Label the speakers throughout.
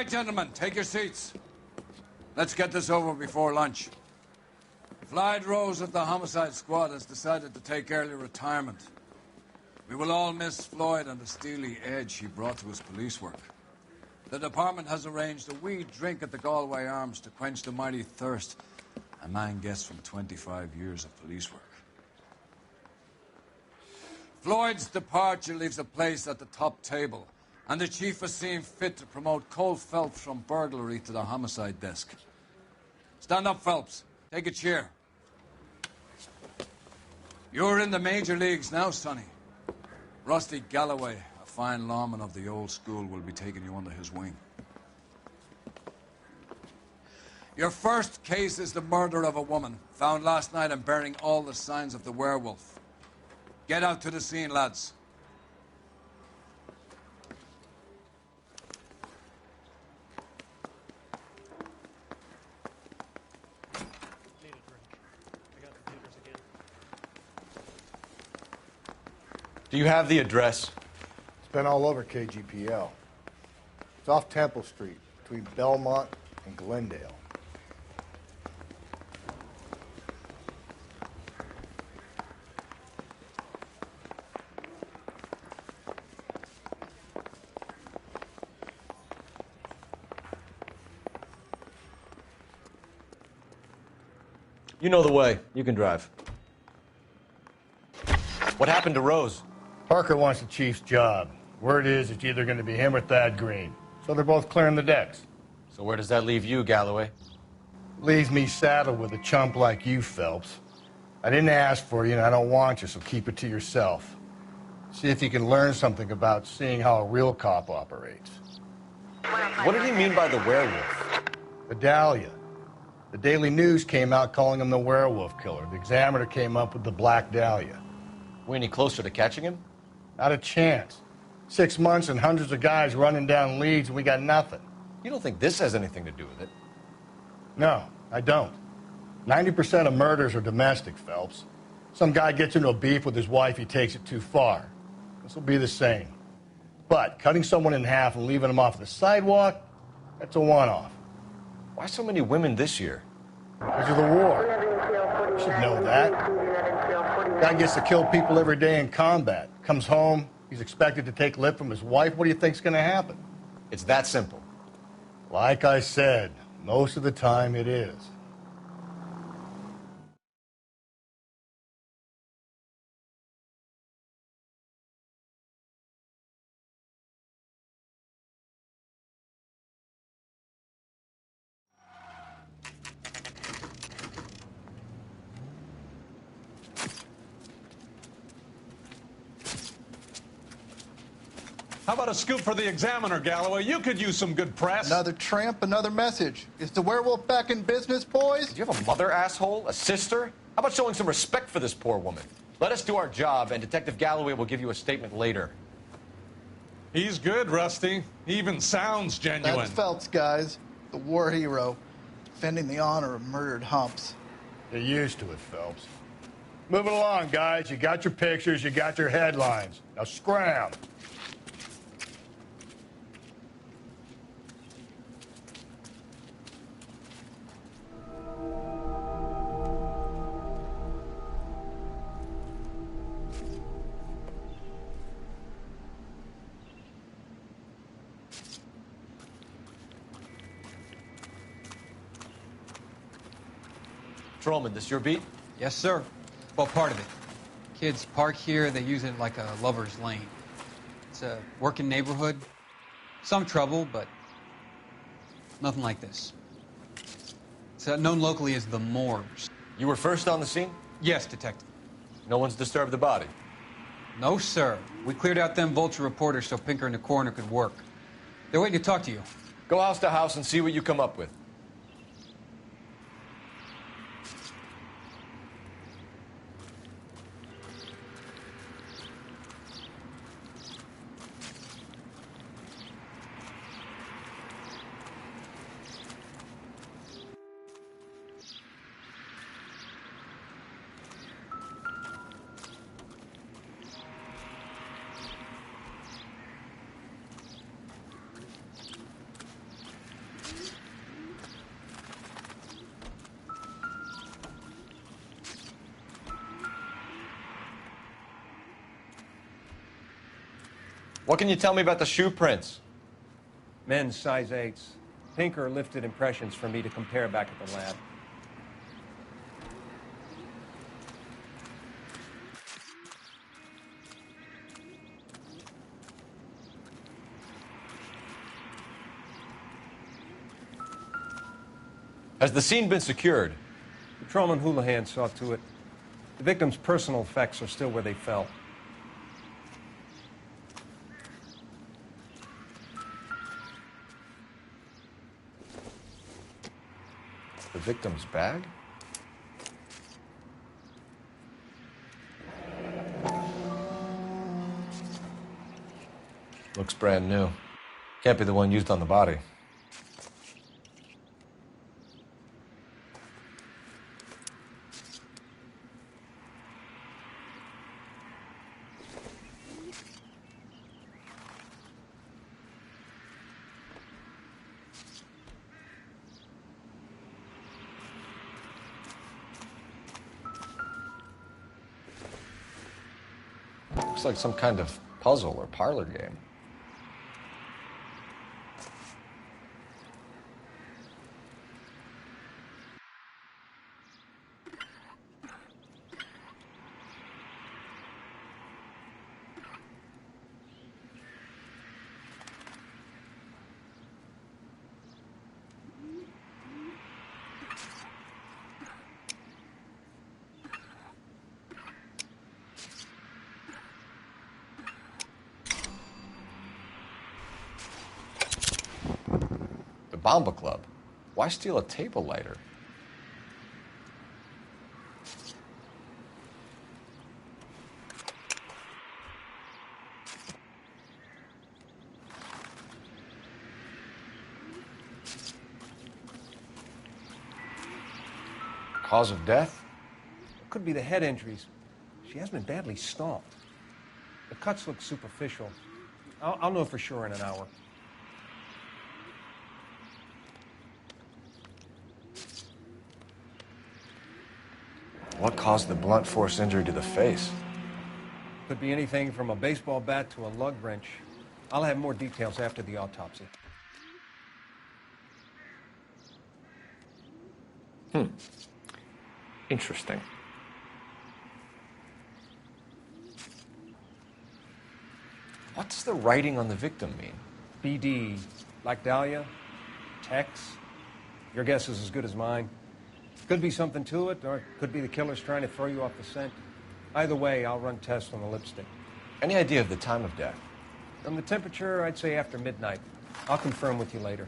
Speaker 1: right, gentlemen, take your seats. Let's get this over before lunch. Floyd Rose of the homicide squad has decided to take early retirement. We will all miss Floyd and the steely edge he brought to his police work. The department has arranged a wee drink at the Galway Arms to quench the mighty thirst a man gets from 25 years of police work. Floyd's departure leaves a place at the top table, and the chief has seen fit to promote Cole Phelps from burglary to the homicide desk. Stand up, Phelps. Take a chair. You're in the major leagues now, Sonny. Rusty Galloway, a fine lawman of the old school, will be taking you under his wing. Your first case is the murder of a woman, found last night and bearing all the signs of the werewolf. Get out to the scene, lads.
Speaker 2: Need a drink. I got the papers again.
Speaker 3: Do you have the address?
Speaker 4: It's been all over KGPL. It's off Temple Street, between Belmont and Glendale.
Speaker 3: You know the way. You can drive. What happened to Rose?
Speaker 4: Parker wants the chief's job. Word is it's either going to be him or Thad Green. So they're both clearing the decks.
Speaker 3: So where does that leave you, Galloway?
Speaker 4: Leaves me saddled with a chump like you, Phelps. I didn't ask for you and I don't want you, so keep it to yourself. See if you can learn something about seeing how a real cop operates.
Speaker 3: What did he mean by the werewolf?
Speaker 4: The Dahlia. The Daily News came out calling him the werewolf killer. The Examiner came up with the Black Dahlia.
Speaker 3: We any closer to catching him?
Speaker 4: Not a chance. 6 months and hundreds of guys running down leads and we got nothing.
Speaker 3: You don't think this has anything to do with it?
Speaker 4: No, I don't. 90% of murders are domestic, Phelps. Some guy gets into a beef with his wife, he takes it too far. This will be the same. But cutting someone in half and leaving them off the sidewalk, that's a one-off.
Speaker 3: Why so many women this year?
Speaker 4: Because of the war. You should know that. Guy gets to kill people every day in combat. Comes home, he's expected to take lip from his wife. What do you think's going to happen?
Speaker 3: It's that simple.
Speaker 4: Like I said, most of the time it is.
Speaker 5: How about a scoop for the Examiner, Galloway? You could use some good press.
Speaker 6: Another tramp, another message. Is the werewolf back in business, boys?
Speaker 3: Do you have a mother, asshole? A sister? How about showing some respect for this poor woman? Let us do our job, and Detective Galloway will give you a statement later.
Speaker 5: He's good, Rusty. He even sounds genuine.
Speaker 6: That's Phelps, guys. The war hero. Defending the honor of murdered humps.
Speaker 4: You're used to it, Phelps. Moving along, guys. You got your pictures, you got your headlines. Now scram.
Speaker 3: Trollman, this your beat?
Speaker 7: Yes, sir. Well, part of it. Kids park here, they use it like a lover's lane. It's a working neighborhood. Some trouble, but nothing like this. It's known locally as the Morgues.
Speaker 3: You were first on the scene?
Speaker 7: Yes, detective.
Speaker 3: No one's disturbed the body?
Speaker 7: No, sir. We cleared out them vulture reporters so Pinker and the coroner could work. They're waiting to talk to you.
Speaker 3: Go house to house and see what you come up with. What can you tell me about the shoe prints?
Speaker 8: Men's size 8s. Pinker lifted impressions for me to compare back at the lab.
Speaker 3: Has the scene been secured?
Speaker 8: Patrolman Houlihan saw to it. The victim's personal effects are still where they fell.
Speaker 3: The victim's bag? Looks brand new. Can't be the one used on the body. Looks like some kind of puzzle or parlor game. Bomba Club. Why steal a table lighter? Cause of death?
Speaker 8: It could be the head injuries. She has been badly stomped. The cuts look superficial. I'll know for sure in an hour.
Speaker 3: What caused the blunt force injury to the face?
Speaker 8: Could be anything from a baseball bat to a lug wrench. I'll have more details after the autopsy.
Speaker 3: Interesting. What does the writing on the victim mean?
Speaker 8: BD, like Dahlia, Tex. Your guess is as good as mine. Could be something to it, or it could be the killer's trying to throw you off the scent. Either way, I'll run tests on the lipstick.
Speaker 3: Any idea of the time of death?
Speaker 8: From the temperature, I'd say after midnight. I'll confirm with you later.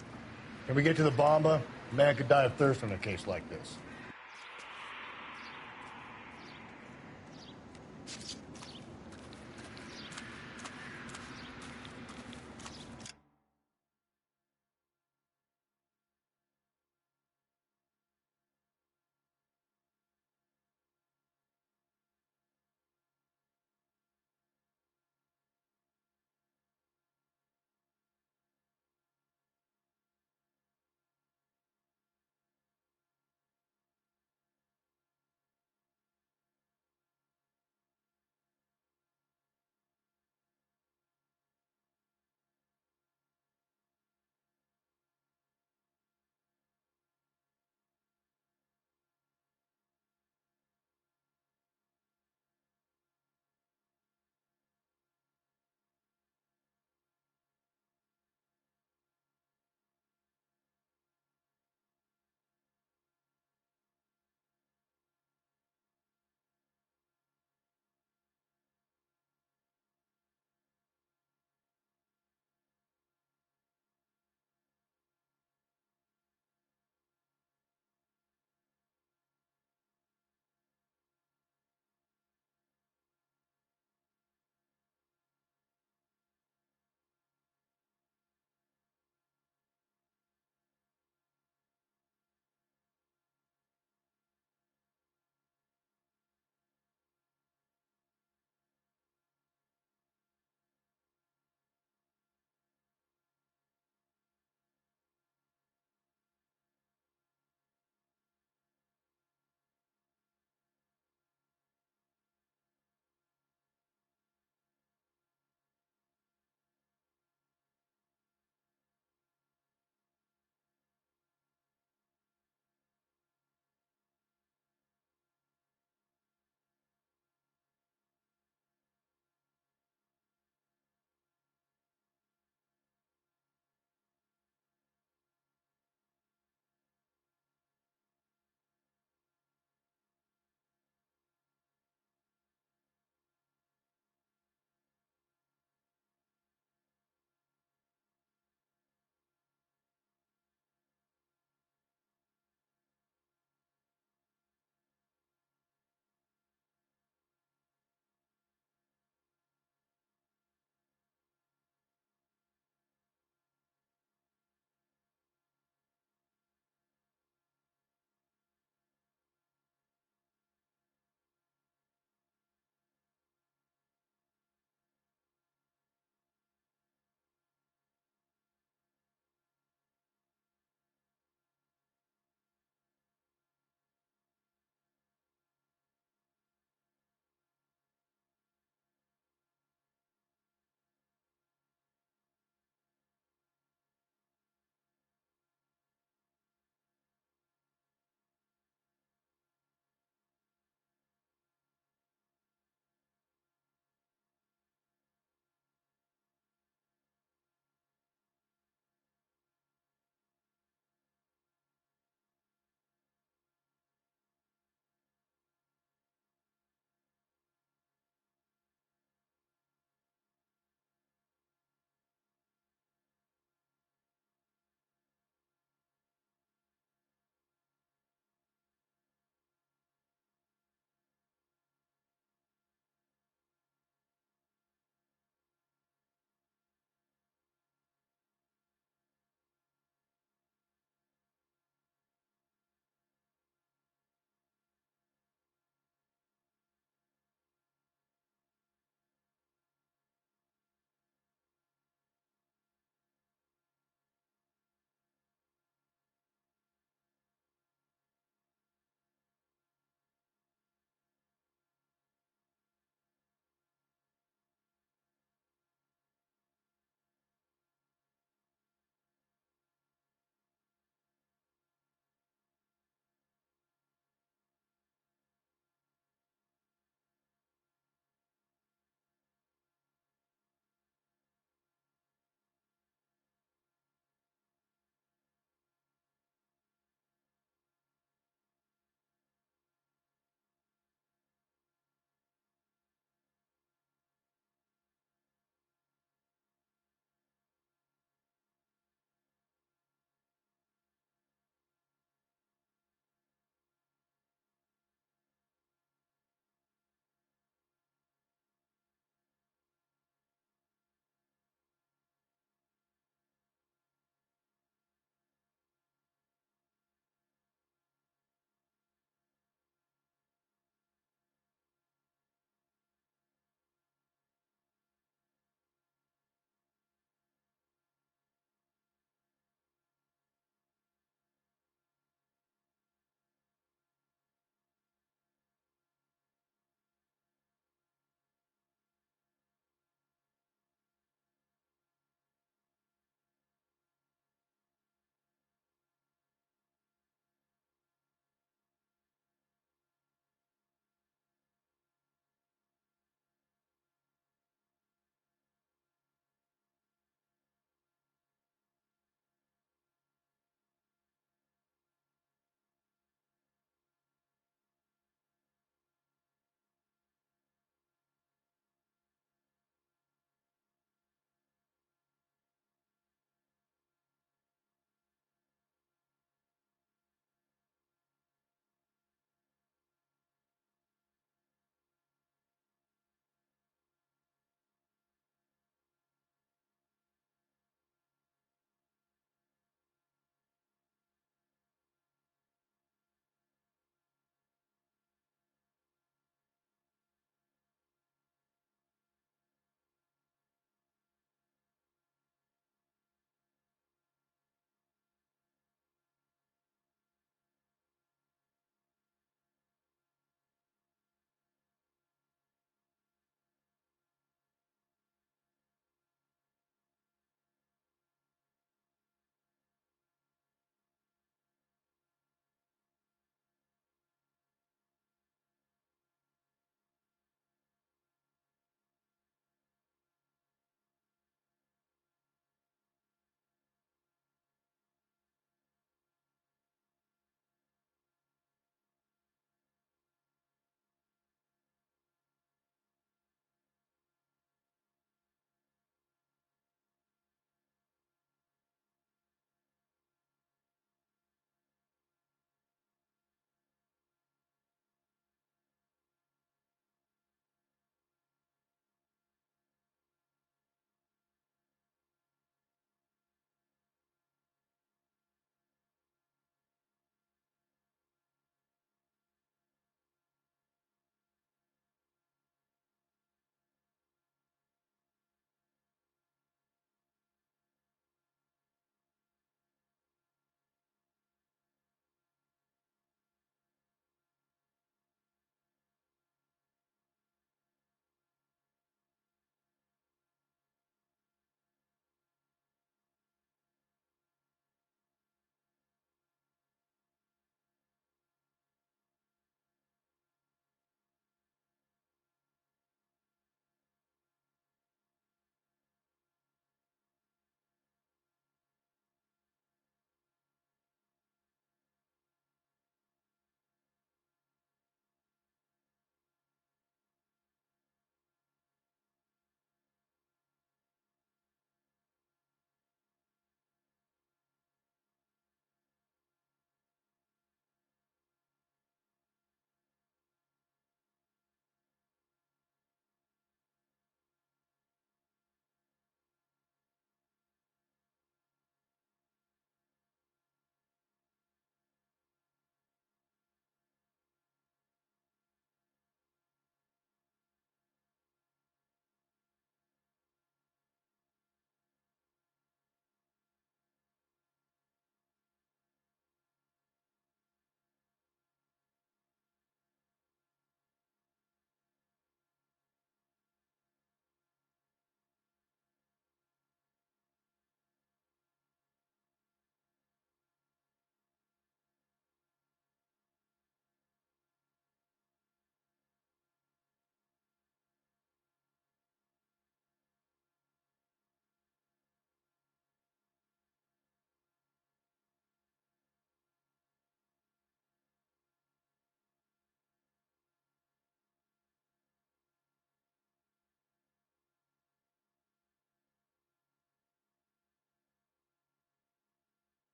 Speaker 4: Can we get to the bomba? A man could die of thirst in a case like this.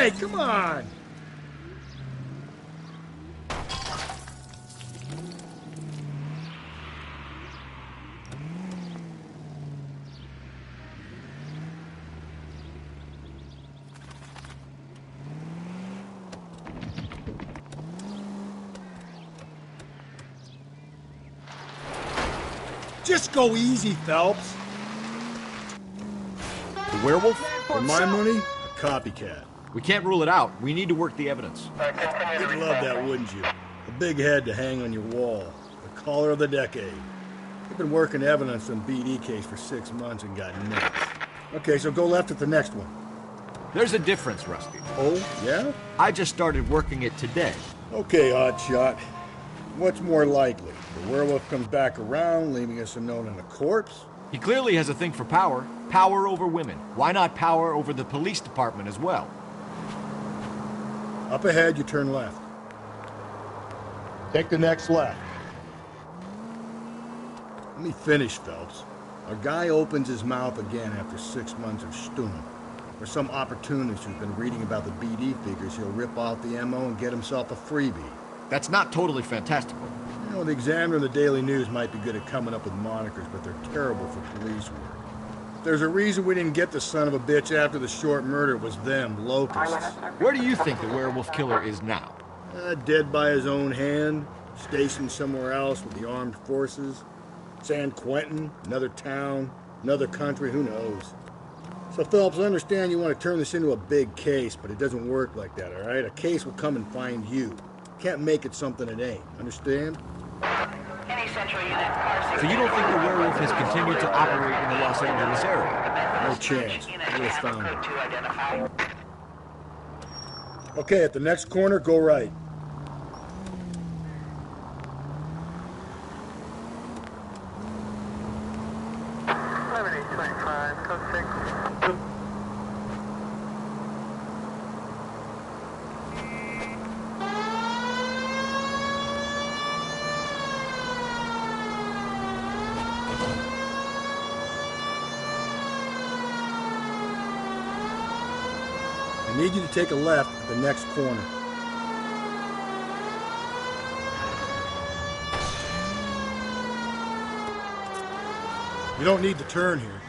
Speaker 4: Hey, come on! Just go easy, Phelps.
Speaker 3: The werewolf?
Speaker 4: For my money, a copycat.
Speaker 3: We can't rule it out. We need to work the evidence.
Speaker 4: You'd love that, wouldn't you? A big head to hang on your wall. The caller of the decade. You've been working evidence on BD case for 6 months and got nuts. Okay, so go left at the next one.
Speaker 3: There's a difference, Rusty.
Speaker 4: Oh, yeah?
Speaker 3: I just started working it today.
Speaker 4: Okay, Oddshot. What's more likely? The werewolf comes back around, leaving us a note on a corpse?
Speaker 3: He clearly has a thing for power. Power over women. Why not power over the police department as well?
Speaker 4: Up ahead, you turn left. Take the next left. Let me finish, Phelps. Our guy opens his mouth again after 6 months of stewing. Or some opportunist who's been reading about the BD figures, he'll rip off the MO and get himself a freebie.
Speaker 3: That's not totally fantastical.
Speaker 4: You know, the Examiner and the Daily News might be good at coming up with monikers, but they're terrible for police work. There's a reason we didn't get the son of a bitch after the short murder. It was them, locusts.
Speaker 3: Where do you think the werewolf killer is now?
Speaker 4: Dead by his own hand, stationed somewhere else with the armed forces. San Quentin, another town, another country, who knows? So, Phelps, I understand you want to turn this into a big case, but it doesn't work like that, all right? A case will come and find you. Can't make it something it ain't. Understand?
Speaker 9: Any central unit, car
Speaker 3: So you don't think the werewolf has continued to operate in the Los Angeles area?
Speaker 4: No chance. We'll have found
Speaker 9: code
Speaker 4: him.
Speaker 9: 2 identified.
Speaker 4: Okay, at the next corner, go right. I need you to take a left at the next corner. You don't need to turn here.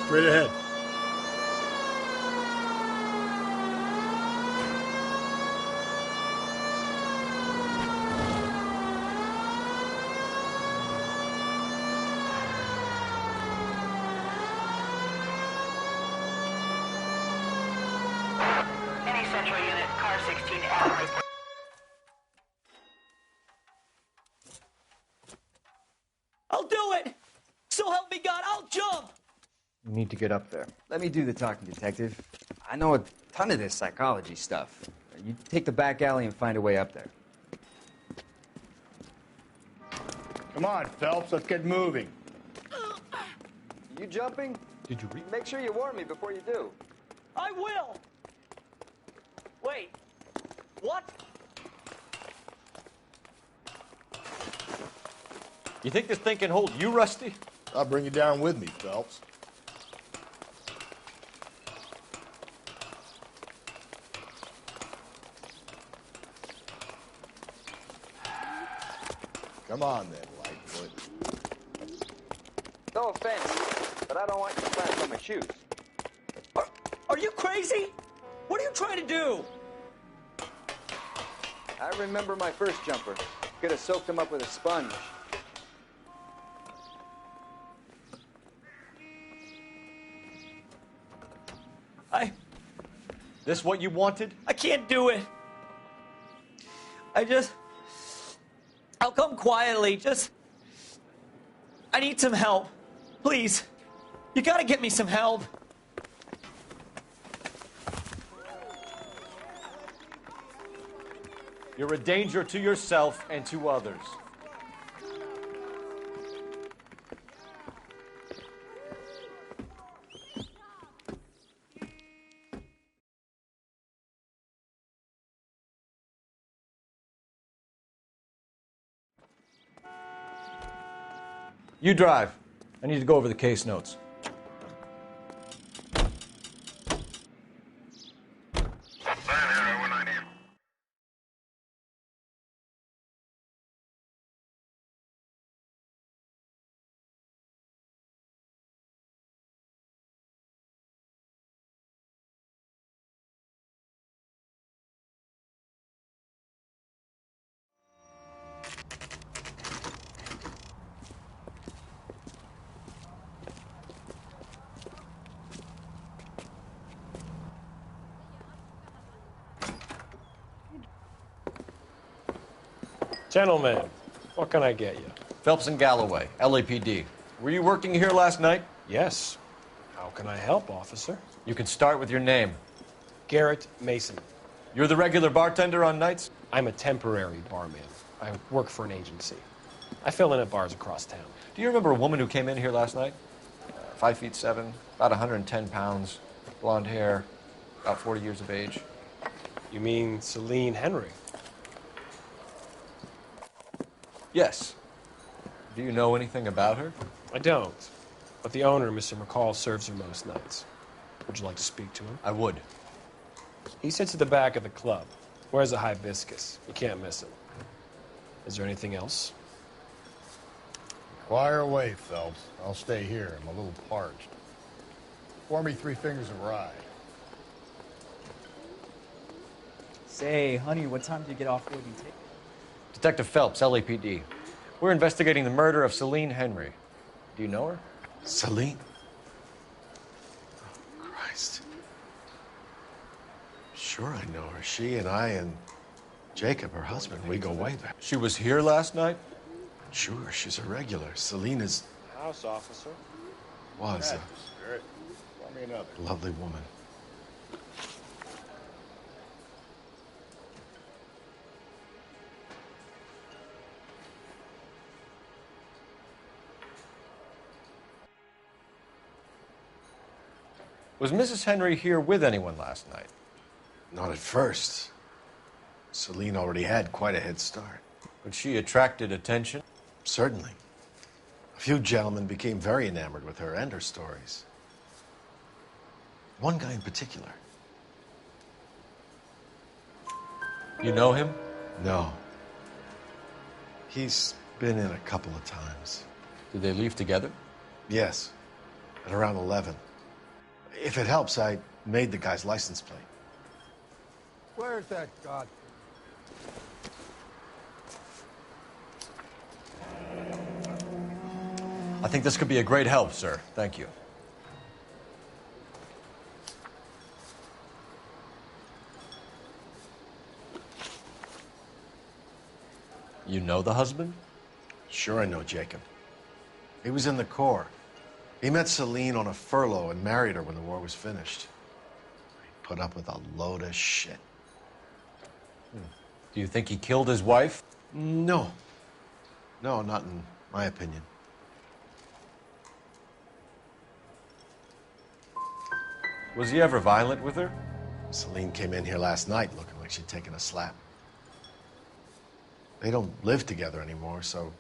Speaker 4: Straight ahead.
Speaker 9: Any central unit, car 16 out.
Speaker 10: I'll do it! So help me God, I'll jump!
Speaker 11: You need to get up there. Let me do the talking, detective. I know a ton of this psychology stuff. You take the back alley and find a way up there.
Speaker 4: Come on, Phelps, let's get moving.
Speaker 11: You jumping?
Speaker 3: Did you read?
Speaker 11: Make sure you warn me before you do.
Speaker 10: I will! Wait, what?
Speaker 3: You think this thing can hold you, Rusty?
Speaker 4: I'll bring you down with me, Phelps. Come on then, Lightfoot.
Speaker 11: No offense, but I don't want you to clamp on my shoes.
Speaker 10: you crazy? What are you trying to do?
Speaker 11: I remember my first jumper. Could have soaked him up with a sponge.
Speaker 3: This what you wanted?
Speaker 10: I can't do it. I'll come quietly. I need some help. Please. You gotta get me some help.
Speaker 3: You're a danger to yourself and to others. You drive. I need to go over the case notes.
Speaker 12: Gentlemen, what can I get you?
Speaker 3: Phelps and Galloway, LAPD. Were you working here last night?
Speaker 12: Yes. How can I help, officer?
Speaker 3: You can start with your name.
Speaker 12: Garrett Mason.
Speaker 3: You're the regular bartender on nights?
Speaker 12: I'm a temporary barman. I work for an agency. I fill in at bars across town.
Speaker 3: Do you remember a woman who came in here last night? 5'7", about 110 pounds, blonde hair, about 40 years of age.
Speaker 12: You mean Celine Henry?
Speaker 3: Yes. Do you know anything about her?
Speaker 12: I don't. But the owner, Mr. McCall, serves her most nights. Would you like to speak to him?
Speaker 3: I would.
Speaker 12: He sits at the back of the club. Wears a hibiscus. You can't miss him. Is there anything else?
Speaker 4: Fire away, Phelps. I'll stay here. I'm a little parched. Pour me 3 fingers of rye.
Speaker 13: Say, honey, what time do you get off work and take?
Speaker 3: Detective Phelps, LAPD. We're investigating the murder of Celine Henry. Do you know her?
Speaker 14: Celine? Oh, Christ. Sure I know her. She and I and Jacob, her husband, we go way back.
Speaker 3: She was here last night?
Speaker 14: Sure, she's a regular. Celine is...
Speaker 12: House officer.
Speaker 14: Was
Speaker 4: Spirit. Pour me another.
Speaker 14: a lovely woman.
Speaker 3: Was Mrs. Henry here with anyone last night?
Speaker 14: Not at first. Celine already had quite a head start.
Speaker 3: But she attracted attention?
Speaker 14: Certainly. A few gentlemen became very enamored with her and her stories. One guy in particular.
Speaker 3: You know him?
Speaker 14: No. He's been in a couple of times.
Speaker 3: Did they leave together?
Speaker 14: Yes. At around 11. If it helps, I made the guy's license plate.
Speaker 4: Where's that god?
Speaker 3: I think this could be a great help, sir. Thank you. You know the husband?
Speaker 14: Sure I know Jacob. He was in the Corps. He met Celine on a furlough and married her when the war was finished. He put up with a load of shit.
Speaker 3: Do you think he killed his wife?
Speaker 14: No. No, not in my opinion.
Speaker 3: Was he ever violent with her?
Speaker 14: Celine came in here last night looking like she'd taken a slap. They don't live together anymore, so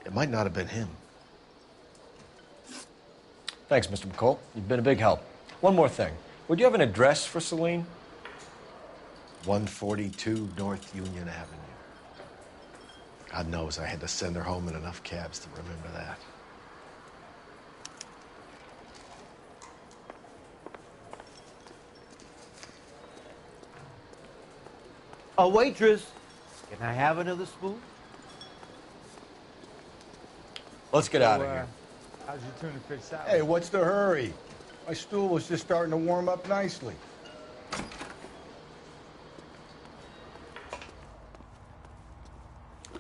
Speaker 14: it might not have been him.
Speaker 3: Thanks, Mr. McCall. You've been a big help. One more thing. Would you have an address for Celine?
Speaker 14: 142 North Union Avenue. God knows I had to send her home in enough cabs to remember that.
Speaker 15: A waitress. Can I have another spoon?
Speaker 3: Let's get out of here.
Speaker 16: How's your tuna fish salad?
Speaker 4: Hey, what's the hurry? My stool was just starting to warm up nicely.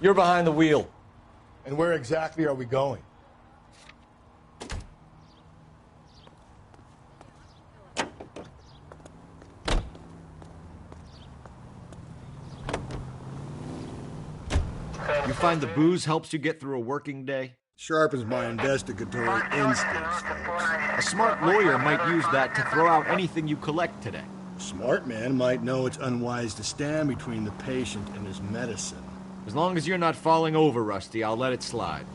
Speaker 3: You're behind the wheel.
Speaker 4: And where exactly are we going?
Speaker 17: You find the booze helps you get through a working day?
Speaker 4: Sharpens my investigatory instincts, folks.
Speaker 17: A smart lawyer might use that to throw out anything you collect today.
Speaker 4: A smart man might know it's unwise to stand between the patient and his medicine.
Speaker 17: As long as you're not falling over, Rusty, I'll let it slide.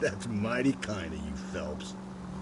Speaker 4: That's mighty kind of you, Phelps.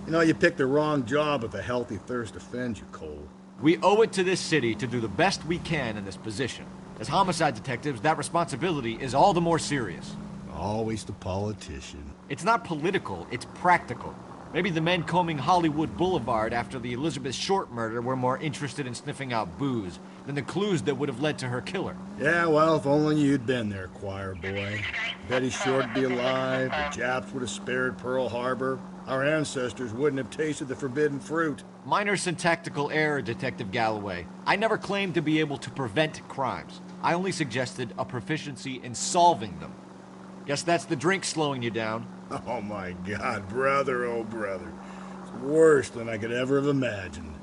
Speaker 4: You know, you picked the wrong job if a healthy thirst offends you, Cole.
Speaker 17: We owe it to this city to do the best we can in this position. As homicide detectives, that responsibility is all the more serious.
Speaker 4: Always the politician.
Speaker 17: It's not political, it's practical. Maybe the men combing Hollywood Boulevard after the Elizabeth Short murder were more interested in sniffing out booze than the clues that would have led to her killer.
Speaker 4: Yeah, well, if only you'd been there, choir boy. Betty Short'd be alive, the Japs would have spared Pearl Harbor, our ancestors wouldn't have tasted the forbidden fruit.
Speaker 17: Minor syntactical error, Detective Galloway. I never claimed to be able to prevent crimes. I only suggested a proficiency in solving them. Guess that's the drink slowing you down.
Speaker 4: Oh my God, brother, oh brother. It's worse than I could ever have imagined.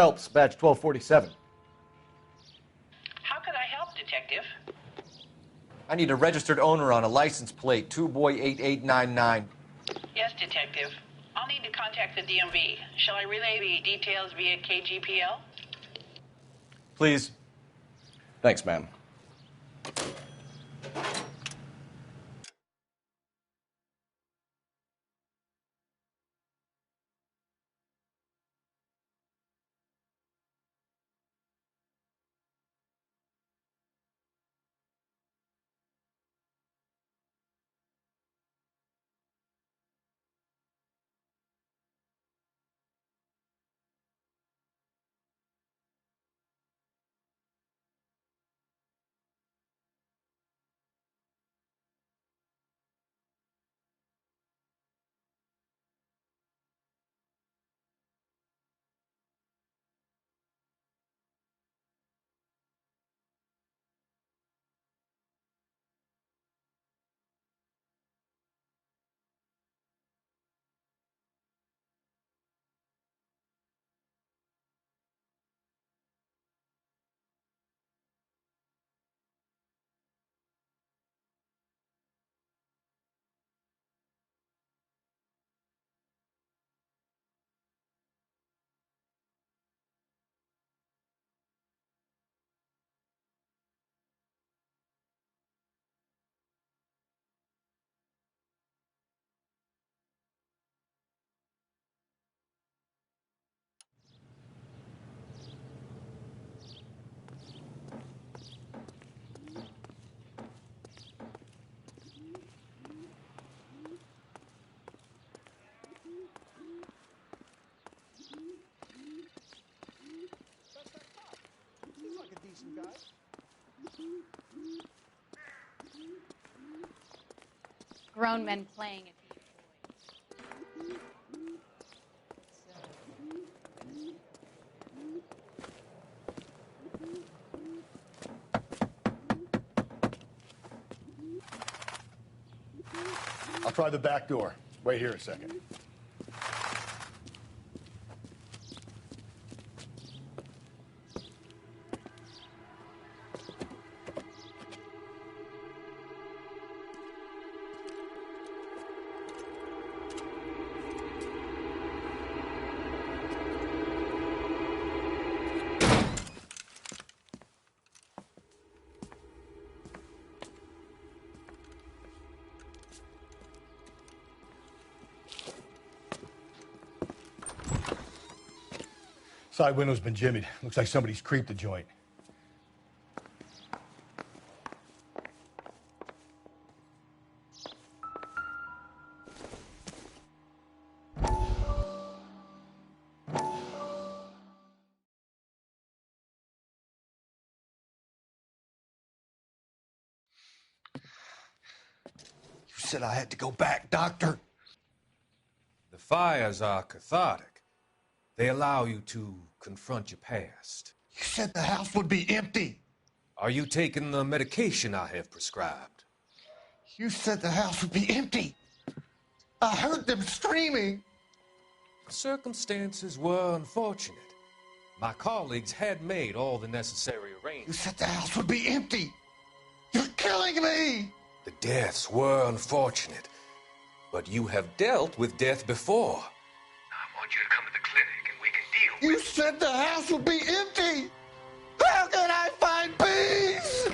Speaker 3: Phelps, badge 1247.
Speaker 9: How could I help, Detective?
Speaker 3: I need a registered owner on a license plate, 2boy8899.
Speaker 9: Yes, Detective. I'll need to contact the DMV. Shall I relay the details via KGPL?
Speaker 3: Please. Thanks, ma'am.
Speaker 18: Grown men playing at
Speaker 4: I'll try the back door. Wait here a second. Side window's been jimmied. Looks like somebody's creeped the joint.
Speaker 19: You said I had to go back, Doctor.
Speaker 20: The fires are cathartic. They allow you to confront your past.
Speaker 19: You said the house would be empty.
Speaker 20: Are you taking the medication I have prescribed?
Speaker 19: You said the house would be empty. I heard them screaming.
Speaker 20: Circumstances were unfortunate. My colleagues had made all the necessary
Speaker 19: You
Speaker 20: arrangements.
Speaker 19: said the house would be empty. You're killing me.
Speaker 20: The deaths were unfortunate, but you have dealt with death before. I want you to come to the clinic and we can deal
Speaker 19: You said the house would be empty. How can I find peace?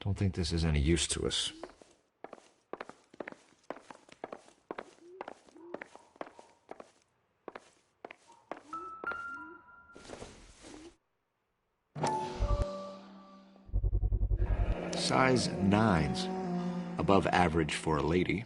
Speaker 17: Don't think this is any use to us. Size 9s. Above average for a lady.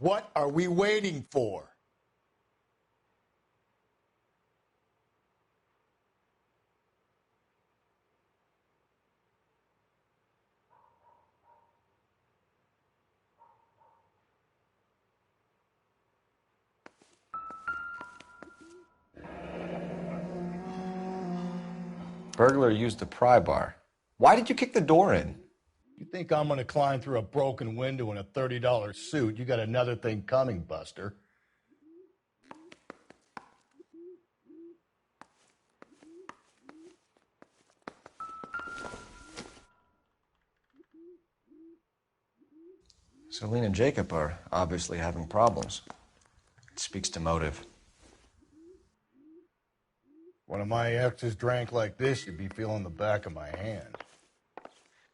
Speaker 4: What are we waiting for?
Speaker 3: Burglar used the pry bar. Why did you kick the door in?
Speaker 4: You think I'm going to climb through a broken window in a $30 suit? You got another thing coming, Buster.
Speaker 3: Celine and Jacob are obviously having problems. It speaks to motive.
Speaker 4: One of my exes drank like this, you'd be feeling the back of my hand.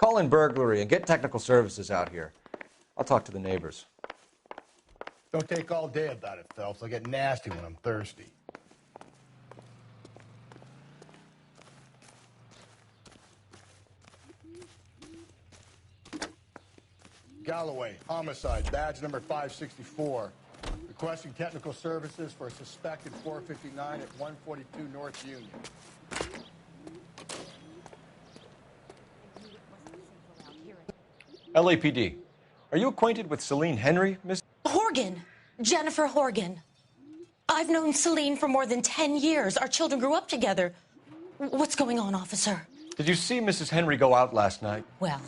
Speaker 3: Call in burglary and get technical services out here. I'll talk to the neighbors.
Speaker 4: Don't take all day about it, Phelps. I get nasty when I'm thirsty. Galloway, homicide, badge number 564. Requesting technical services for a suspected 459 at 142 North Union.
Speaker 3: LAPD. Are you acquainted with Celine Henry, Miss?
Speaker 21: Horgan. Jennifer Horgan. I've known Celine for more than 10 years. Our children grew up together. What's going on, officer?
Speaker 3: Did you see Mrs. Henry go out last night?
Speaker 21: Well,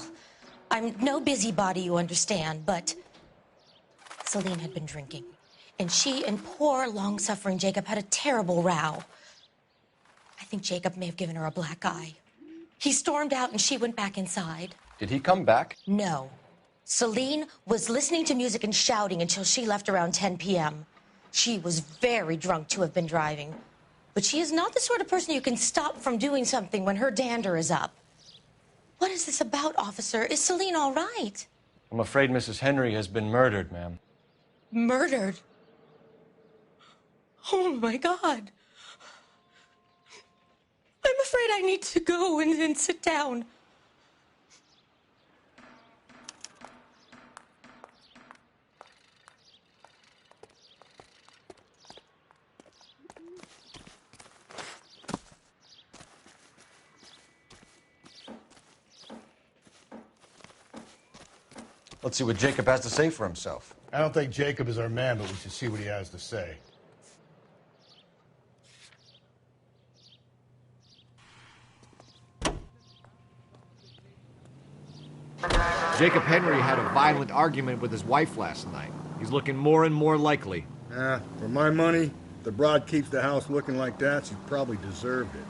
Speaker 21: I'm no busybody, you understand, but Celine had been drinking. And she and poor, long-suffering Jacob had a terrible row. I think Jacob may have given her a black eye. He stormed out and she went back inside.
Speaker 3: Did he come back?
Speaker 21: No. Celine was listening to music and shouting until she left around 10 p.m. She was very drunk to have been driving. But she is not the sort of person you can stop from doing something when her dander is up. What is this about, officer? Is Celine all right?
Speaker 3: I'm afraid Mrs. Henry has been murdered, ma'am.
Speaker 21: Murdered? Oh my God. I'm afraid I need to go and sit down.
Speaker 3: Let's see what Jacob has to say for himself.
Speaker 4: I don't think Jacob is our man, but we should see what he has to say.
Speaker 17: Jacob Henry had a violent argument with his wife last night. He's looking more and more likely.
Speaker 4: For my money, if the broad keeps the house looking like that, she probably deserved it.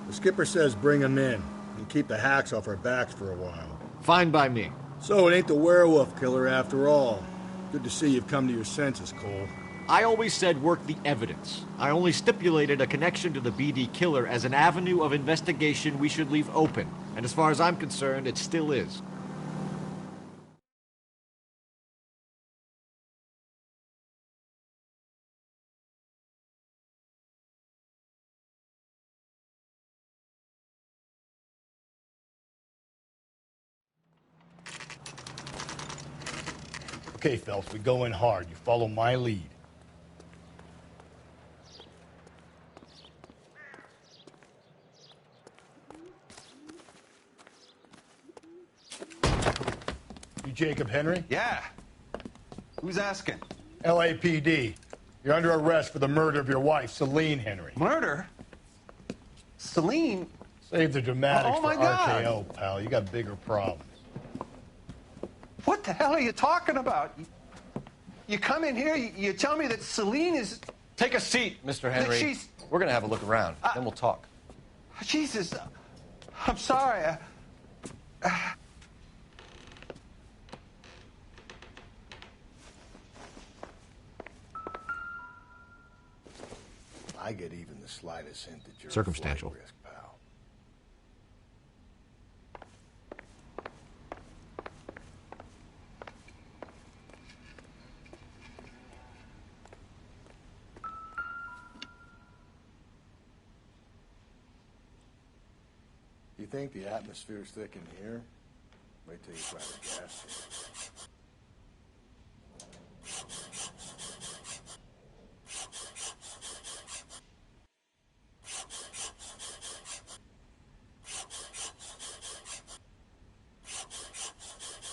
Speaker 4: The skipper says bring him in and keep the hacks off our backs for a while.
Speaker 17: Fine by me.
Speaker 4: So it ain't the werewolf killer after all. Good to see you've come to your senses, Cole.
Speaker 17: I always said work the evidence. I only stipulated a connection to the BD killer as an avenue of investigation we should leave open. And as far as I'm concerned, it still is.
Speaker 4: Okay, Phelps, we go in hard. You follow my lead. You Jacob Henry?
Speaker 5: Yeah. Who's asking?
Speaker 4: LAPD. You're under arrest for the murder of your wife, Celine Henry.
Speaker 5: Murder? Celine?
Speaker 4: Save the dramatics
Speaker 5: Oh, my
Speaker 4: for
Speaker 5: God.
Speaker 4: RKO, pal. You got bigger problems.
Speaker 5: What the hell are you talking about? You come in here, you tell me that Celine is...
Speaker 3: Take a seat, Mr. Henry.
Speaker 5: She's...
Speaker 3: We're going to have a look around, then we'll talk.
Speaker 5: Jesus, I'm sorry.
Speaker 4: I get even the slightest hint that you're
Speaker 17: Circumstantial.
Speaker 4: a flight risk, pal. You think the atmosphere's thick in here? Wait till you try the gas.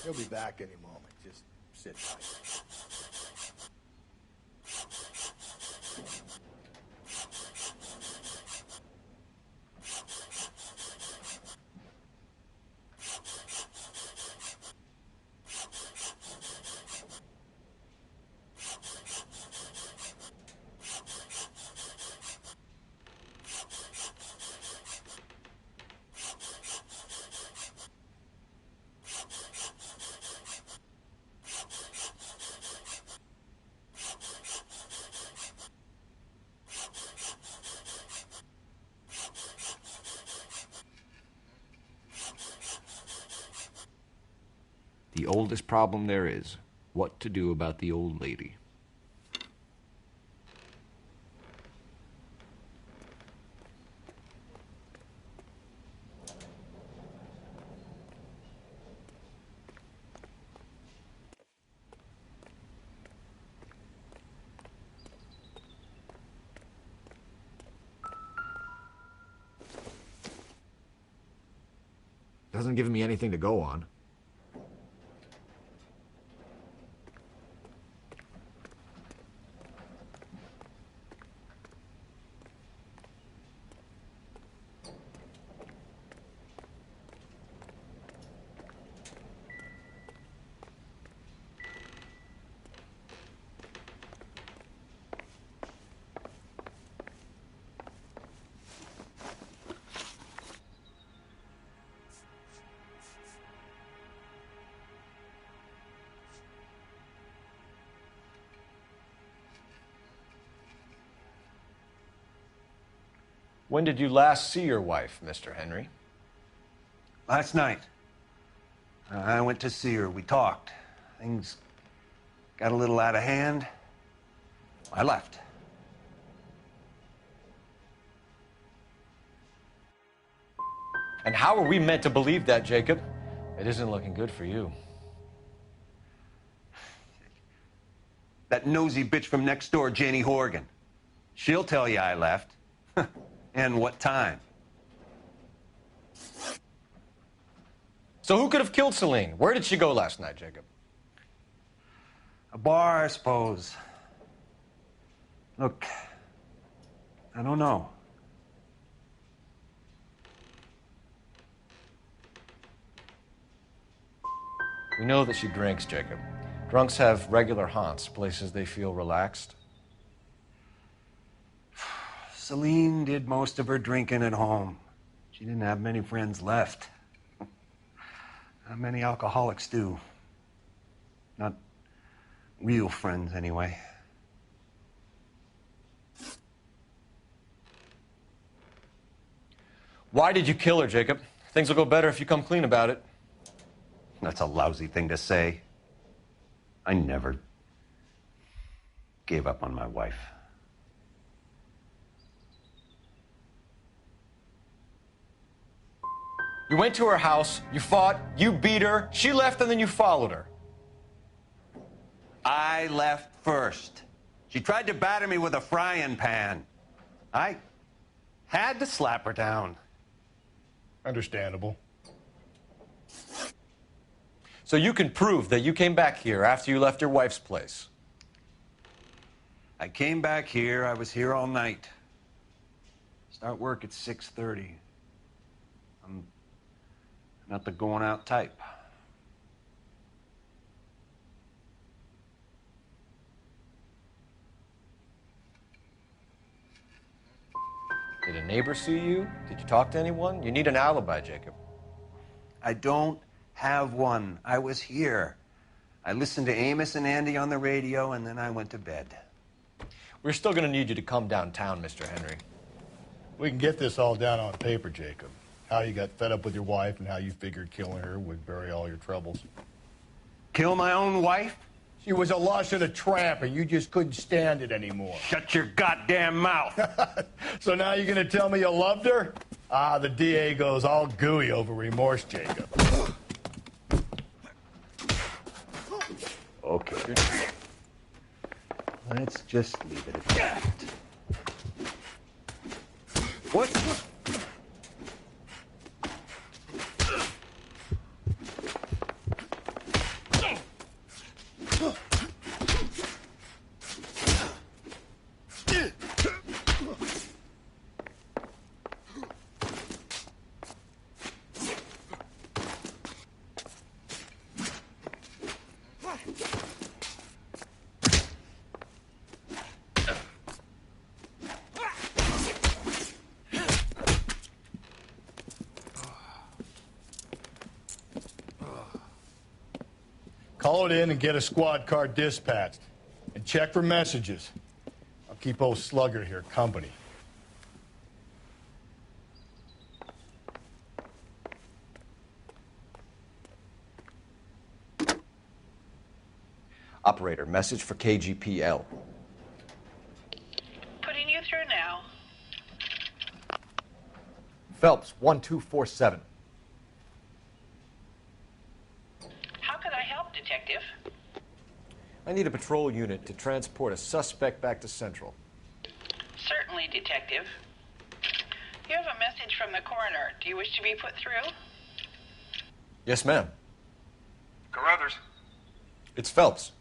Speaker 4: He'll be back any moment. Just sit tight.
Speaker 17: The oldest problem there is, what to do about the old lady. Doesn't give me anything to go on.
Speaker 3: When did you last see your wife, Mr. Henry?
Speaker 5: Last night. I went to see her. We talked. Things got a little out of hand. I left.
Speaker 3: And how are we meant to believe that, Jacob? It isn't looking good for you.
Speaker 5: That nosy bitch from next door, Janie Horgan. She'll tell you I left. And what time.
Speaker 3: So who could have killed Celine? Where did she go last night, Jacob?
Speaker 5: A bar, I suppose. Look, I don't know.
Speaker 3: We know that she drinks, Jacob. Drunks have regular haunts, places they feel relaxed.
Speaker 5: Celine did most of her drinking at home. She didn't have many friends left. Not many alcoholics do. Not real friends, anyway.
Speaker 3: Why did you kill her, Jacob? Things will go better if you come clean about it.
Speaker 5: That's a lousy thing to say. I never gave up on my wife.
Speaker 3: You went to her house, you fought, you beat her, she left, and then you followed her.
Speaker 5: I left first. She tried to batter me with a frying pan. I had to slap her down.
Speaker 4: Understandable.
Speaker 3: So you can prove that you came back here after you left your wife's place.
Speaker 5: I came back here. I was here all night. Start work at 6:30. I'm not the going out type.
Speaker 3: Did a neighbor see you? Did you talk to anyone? You need an alibi, Jacob.
Speaker 5: I don't have one. I was here. I listened to Amos and Andy on the radio, and then I went to bed.
Speaker 3: We're still going to need you to come downtown, Mr. Henry.
Speaker 4: We can get this all down on paper, Jacob. How you got fed up with your wife and how you figured killing her would bury all your troubles.
Speaker 5: Kill my own wife?
Speaker 4: She was a lush and a tramp, and you just couldn't stand it anymore.
Speaker 5: Shut your goddamn mouth.
Speaker 4: So now you're going to tell me you loved her? Ah, the DA goes all gooey over remorse, Jacob.
Speaker 5: Okay. Let's just leave it at that. What?
Speaker 4: Call it in and get a squad car dispatched. And check for messages. I'll keep old Slugger here company.
Speaker 3: Operator, message for KGPL.
Speaker 9: Putting you through now.
Speaker 3: Phelps, 1247.
Speaker 9: How could I help, Detective?
Speaker 3: I need a patrol unit to transport a suspect back to Central.
Speaker 9: Certainly, Detective. You have a message from the coroner. Do you wish to be put through?
Speaker 3: Yes, ma'am.
Speaker 1: Carruthers,
Speaker 3: It's Phelps.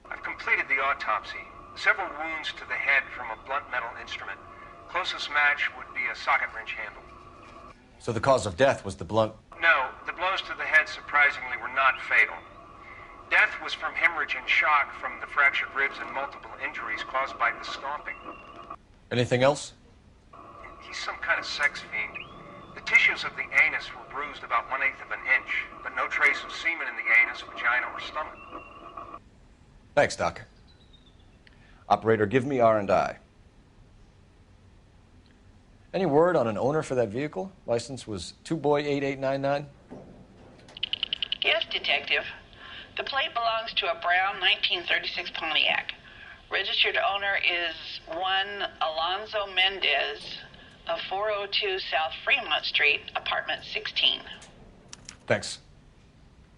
Speaker 1: I've completed the autopsy. Several wounds to the head from a blunt metal instrument. Closest match would be a socket wrench handle.
Speaker 3: So the cause of death was the blunt...
Speaker 1: No, the blows to the head surprisingly were not fatal. Death was from hemorrhage and shock from the fractured ribs and multiple injuries caused by the stomping.
Speaker 3: Anything else?
Speaker 1: He's some kind of sex fiend. The tissues of the anus were bruised about 1/8 of an inch, but no trace of semen in the anus, vagina, or stomach.
Speaker 3: Thanks, Doc. Operator, give me R&I. Any word on an owner for that vehicle? License was 2boy8899.
Speaker 9: Yes, Detective. The plate belongs to a brown 1936 Pontiac. Registered owner is one Alonzo Mendez, of 402 South Fremont Street, apartment 16.
Speaker 3: Thanks.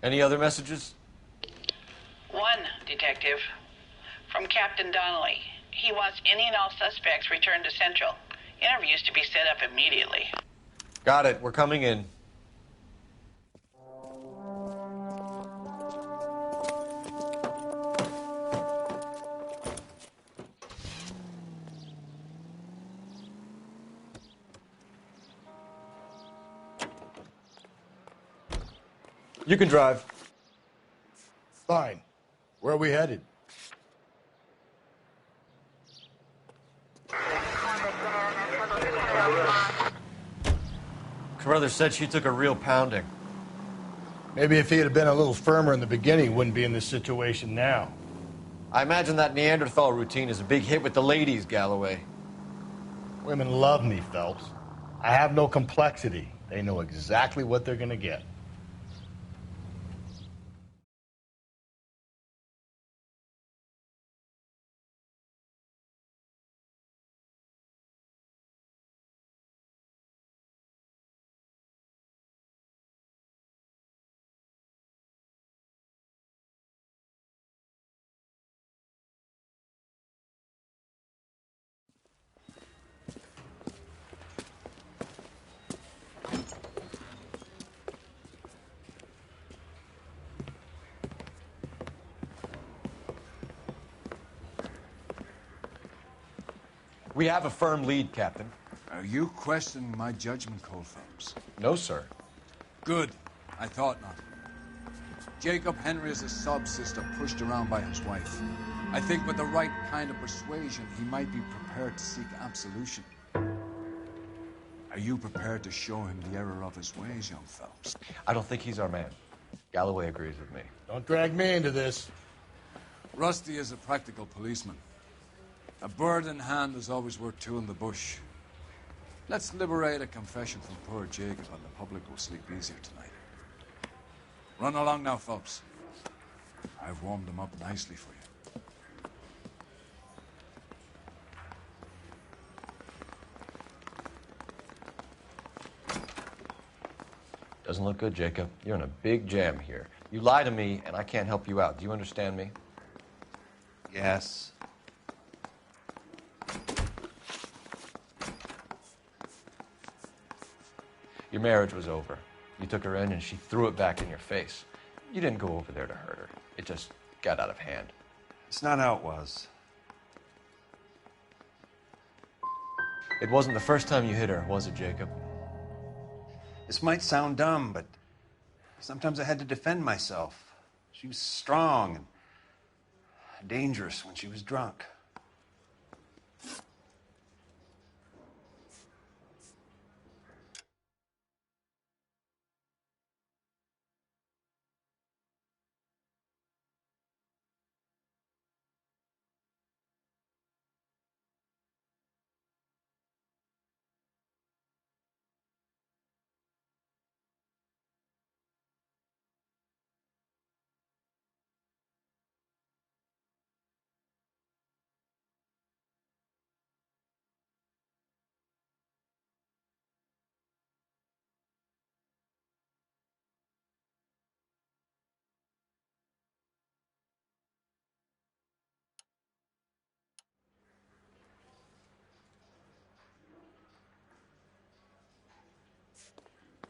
Speaker 3: Any other messages?
Speaker 9: One, Detective. From Captain Donnelly. He wants any and all suspects returned to Central. Interviews to be set up immediately.
Speaker 3: Got it. We're coming in. You can drive.
Speaker 4: Fine. Where are we headed?
Speaker 3: Carruthers said she took a real pounding.
Speaker 4: Maybe if he had been a little firmer in the beginning, wouldn't be in this situation now.
Speaker 3: I imagine that Neanderthal routine is a big hit with the ladies, Galloway.
Speaker 4: Women love me, Phelps. I have no complexity. They know exactly what they're going to get.
Speaker 3: We have a firm lead, Captain.
Speaker 2: Are you questioning my judgment call, Phelps?
Speaker 3: No, sir.
Speaker 2: Good. I thought not. Jacob Henry is a sub-sister pushed around by his wife. I think with the right kind of persuasion, he might be prepared to seek absolution. Are you prepared to show him the error of his ways, young Phelps?
Speaker 3: I don't think he's our man. Galloway agrees with me.
Speaker 4: Don't drag me into this.
Speaker 2: Rusty is a practical policeman. A bird in hand is always worth two in the bush. Let's liberate a confession from poor Jacob, and the public will sleep easier tonight. Run along now, Phelps. I've warmed them up nicely for you.
Speaker 3: Doesn't look good, Jacob. You're in a big jam here. You lie to me, and I can't help you out. Do you understand me?
Speaker 5: Yes.
Speaker 3: Your marriage was over. You took her in, and she threw it back in your face. You didn't go over there to hurt her. It just got out of hand.
Speaker 5: It's not how it was.
Speaker 3: It wasn't the first time you hit her, was it, Jacob?
Speaker 5: This might sound dumb, but sometimes I had to defend myself. She was strong and dangerous when she was drunk.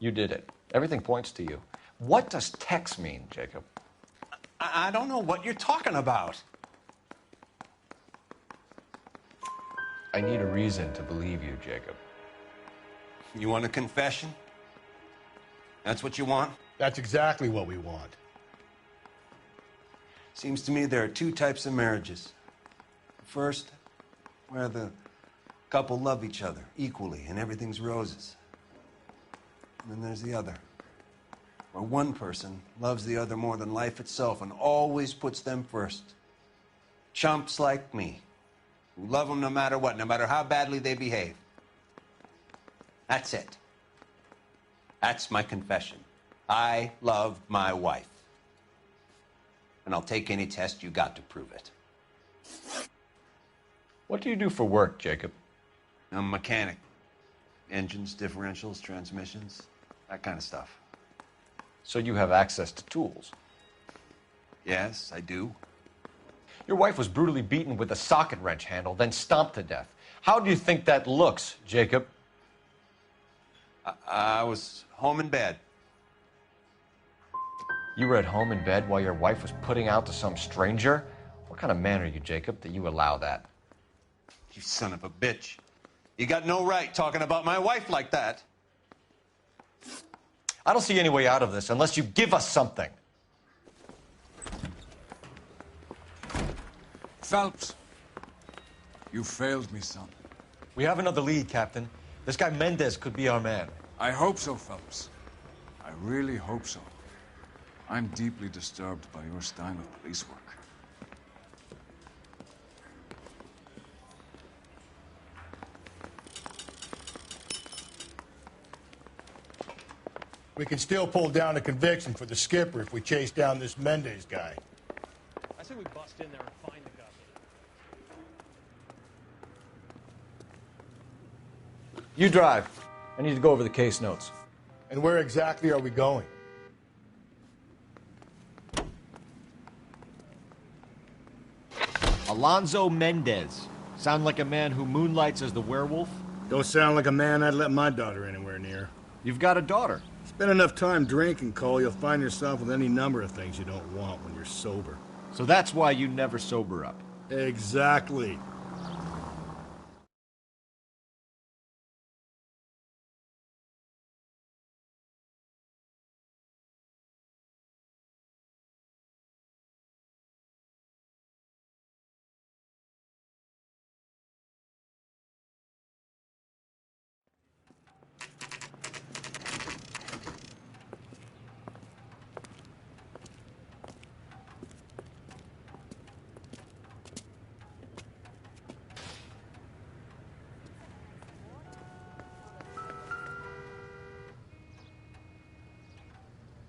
Speaker 3: You did it. Everything points to you. What does Tex mean, Jacob?
Speaker 5: I don't know what you're talking about.
Speaker 3: I need a reason to believe you, Jacob.
Speaker 5: You want a confession? That's what you want?
Speaker 4: That's exactly what we want.
Speaker 5: Seems to me there are two types of marriages. First, where the couple love each other equally and everything's roses. And then there's the other, where one person loves the other more than life itself and always puts them first. Chumps like me, who love them no matter what, no matter how badly they behave. That's it. That's my confession. I love my wife. And I'll take any test you got to prove it.
Speaker 3: What do you do for work, Jacob?
Speaker 5: I'm a mechanic. Engines, differentials, transmissions, that kind of stuff.
Speaker 3: So you have access to tools?
Speaker 5: Yes, I do.
Speaker 3: Your wife was brutally beaten with a socket wrench handle, then stomped to death. How do you think that looks, Jacob?
Speaker 5: I was home in bed.
Speaker 3: You were at home in bed while your wife was putting out to some stranger? What kind of man are you, Jacob, that you allow that?
Speaker 5: You son of a bitch. You got no right talking about my wife like that.
Speaker 3: I don't see any way out of this unless you give us something.
Speaker 2: Phelps, you failed me, son.
Speaker 3: We have another lead, Captain. This guy Mendez could be our man.
Speaker 2: I hope so, Phelps. I really hope so. I'm deeply disturbed by your style of police work.
Speaker 4: We can still pull down a conviction for the skipper if we chase down this Mendez guy.
Speaker 12: I say we bust in there and find the guy.
Speaker 3: You drive. I need to go over the case notes.
Speaker 4: And where exactly are we going?
Speaker 17: Alonzo Mendez. Sound like a man who moonlights as the werewolf?
Speaker 4: Don't sound like a man I'd let my daughter anywhere near.
Speaker 17: You've got a daughter.
Speaker 4: Spend enough time drinking, Cole, you'll find yourself with any number of things you don't want when you're sober.
Speaker 17: So that's why you never sober up.
Speaker 4: Exactly.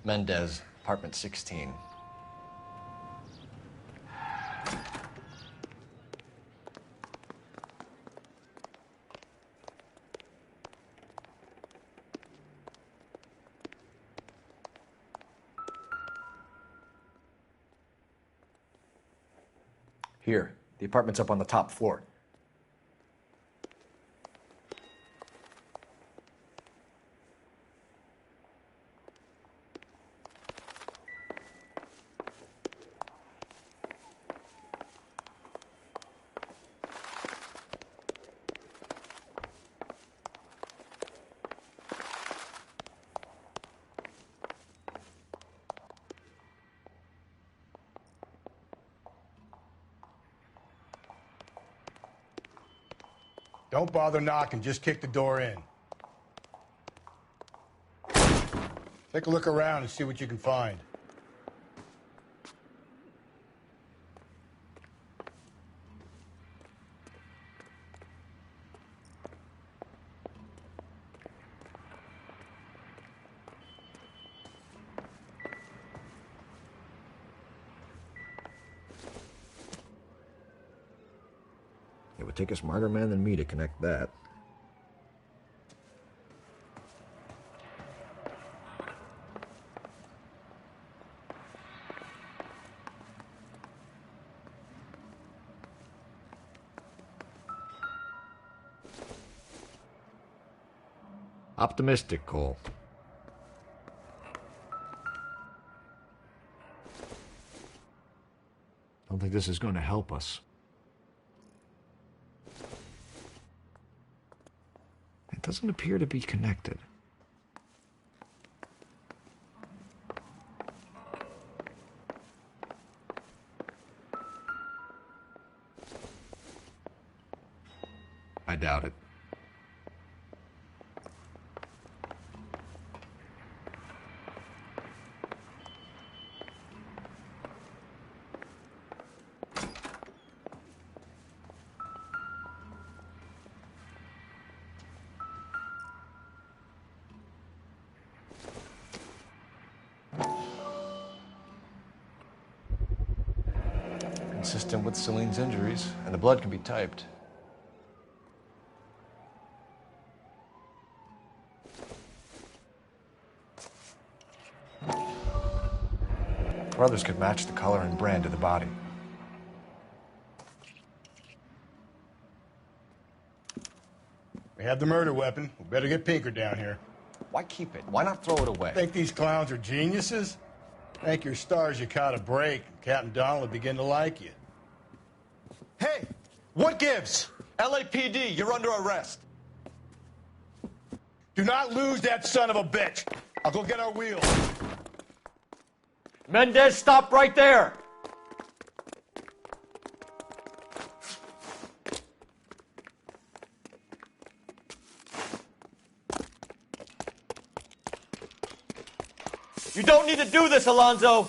Speaker 3: Mendez, apartment 16. Here, the apartment's up on the top floor.
Speaker 4: Don't bother knocking, just kick the door in. Take a look around and see what you can find.
Speaker 3: It would take a smarter man than me to connect that. Optimistic, Cole. Don't think this is going to help us. It doesn't appear to be connected. I doubt it. Consistent with Celine's injuries, and the blood can be typed. brothers could match the color and brand of the body.
Speaker 4: We have the murder weapon. We better get Pinker down here.
Speaker 3: Why keep it? Why not throw it away?
Speaker 4: Think these clowns are geniuses? Thank your stars you caught a break. Captain Donald will begin to like you.
Speaker 3: Hey, what gives? LAPD, you're under arrest.
Speaker 4: Do not lose that son of a bitch. I'll go get our wheels.
Speaker 17: Mendez, stop right there! You don't need to do this, Alonzo!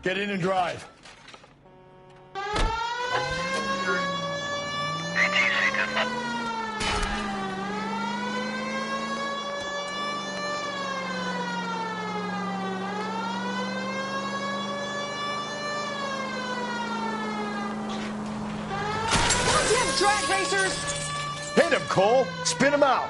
Speaker 4: Get in and drive.
Speaker 10: Drag racers!
Speaker 4: Hit him, Cole. Spin him out.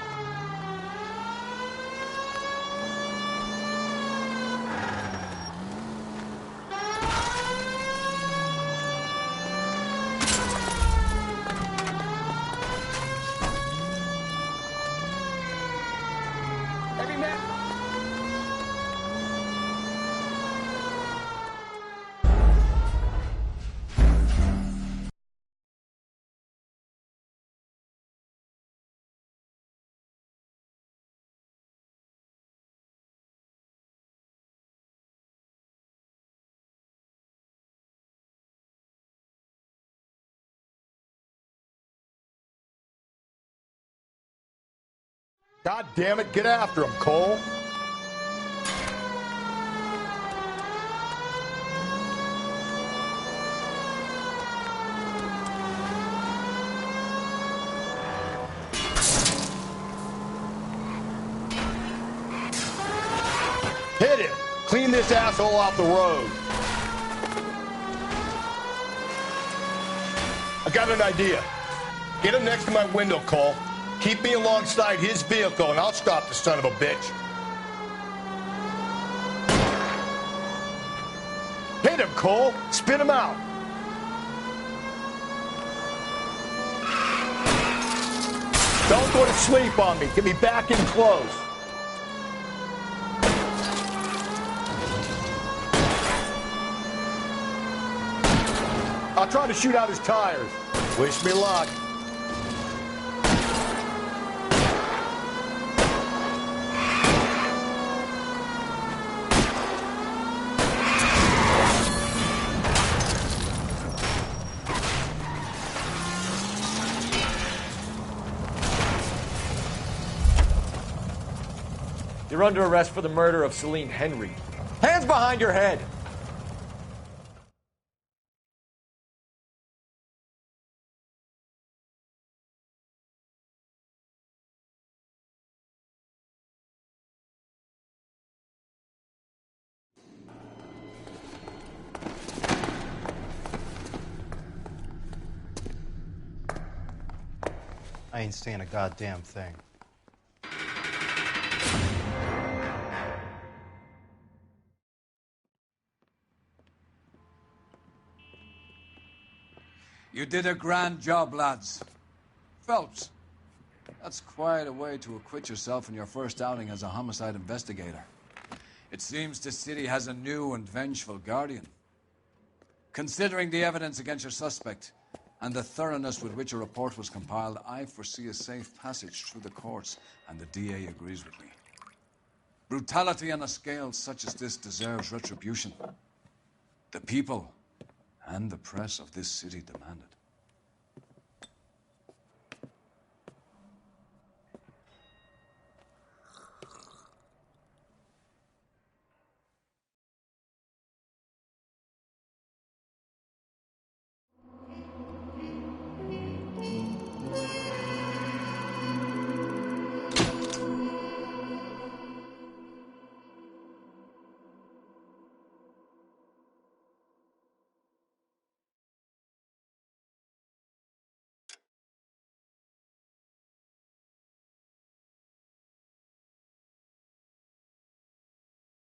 Speaker 10: Heavy man.
Speaker 4: God damn it, get after him, Cole. Hit him. Clean this asshole off the road. I got an idea. Get him next to my window, Cole. Keep me alongside his vehicle, and I'll stop the son of a bitch. Hit him, Cole. Spin him out. Don't go to sleep on me. Get me back in close. I'll try to shoot out his tires. Wish me luck.
Speaker 17: You're under arrest for the murder of Celine Henry. Hands behind your head!
Speaker 6: I ain't saying a goddamn thing.
Speaker 2: You did a grand job, lads. Phelps, that's quite a way to acquit yourself in your first outing as a homicide investigator. It seems the city has a new and vengeful guardian. Considering the evidence against your suspect and the thoroughness with which a report was compiled, I foresee a safe passage through the courts, and the DA agrees with me. Brutality on a scale such as this deserves retribution. The people and the press of this city demand it.